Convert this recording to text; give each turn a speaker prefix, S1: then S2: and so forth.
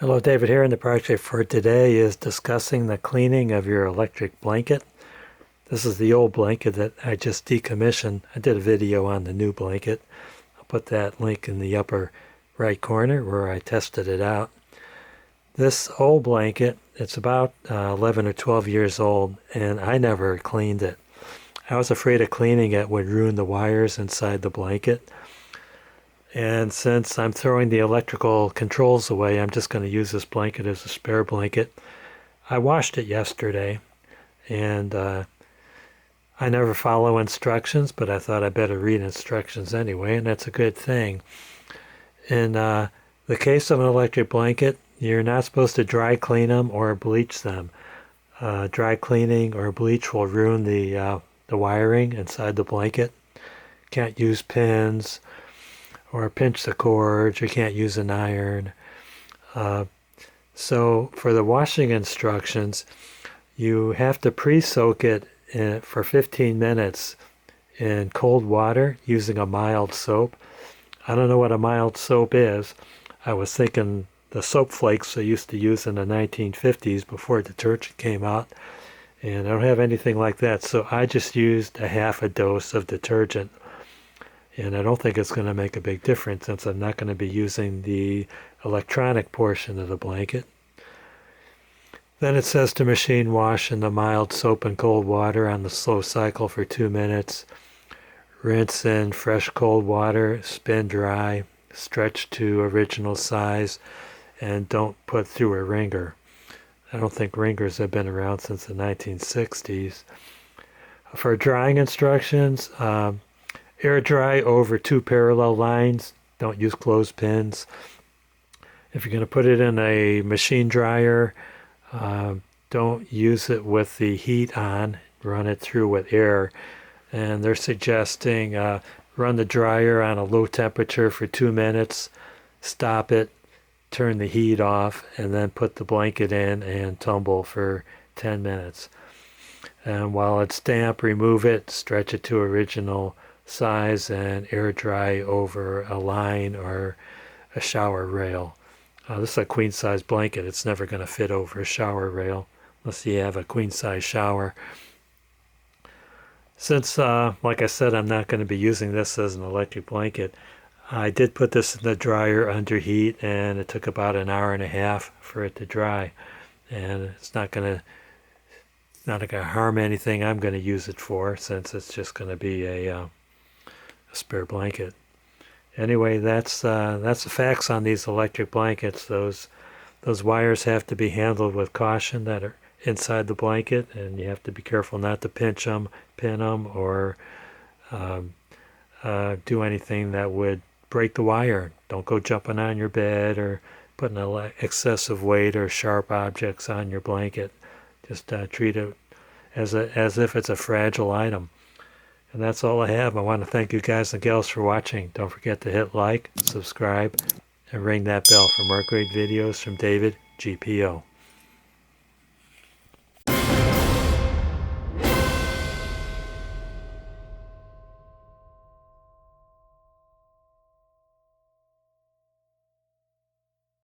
S1: Hello, David here, and the project for today is discussing the cleaning of your electric blanket. This is the old blanket that I just decommissioned. I did a video on the new blanket. I'll put that link in the upper right corner where I tested it out. This old blanket, it's about 11 or 12 years old, and I never cleaned it. I was afraid of cleaning it would ruin the wires inside the blanket. And since I'm throwing the electrical controls away, I'm just going to use this blanket as a spare blanket. I washed it yesterday, and I never follow instructions, but I thought I better read instructions anyway, and that's a good thing. In the case of an electric blanket, you're not supposed to dry clean them or bleach them. Dry cleaning or bleach will ruin the wiring inside the blanket. Can't use pins or pinch the cords. You can't use an iron. So for the washing instructions, you have to pre-soak it for 15 minutes in cold water using a mild soap. I don't know what a mild soap is. I was thinking the soap flakes they used to use in the 1950s before detergent came out, and I don't have anything like that, so I just used a half a dose of detergent. And I don't think it's going to make a big difference since I'm not going to be using the electronic portion of the blanket. Then it says to machine wash in the mild soap and cold water on the slow cycle for 2 minutes. Rinse in fresh cold water, spin dry, stretch to original size, and don't put through a wringer. I don't think wringers have been around since the 1960s. For drying instructions, air dry over 2 parallel lines. Don't use clothespins. If you're going to put it in a machine dryer, don't use it with the heat on. Run it through with air. And they're suggesting run the dryer on a low temperature for 2 minutes, stop it, turn the heat off, and then put the blanket in and tumble for 10 minutes. And while it's damp, remove it, stretch it to original size, and air dry over a line or a shower rail. This is a queen size blanket. It's never going to fit over a shower rail unless you have a queen size shower. Since, like I said, I'm not going to be using this as an electric blanket, I did put this in the dryer under heat, and it took about an hour and a half for it to dry. And it's not going to harm anything I'm going to use it for, since it's just going to be a spare blanket. Anyway, that's the facts on these electric blankets. Those wires have to be handled with caution that are inside the blanket, and you have to be careful not to pinch them, pin them, or do anything that would break the wire. Don't go jumping on your bed or putting excessive weight or sharp objects on your blanket. Just treat it as if it's a fragile item. And that's all I have. I want to thank you guys and gals for watching. Don't forget to hit like, subscribe, and ring that bell for more great videos from David GPO.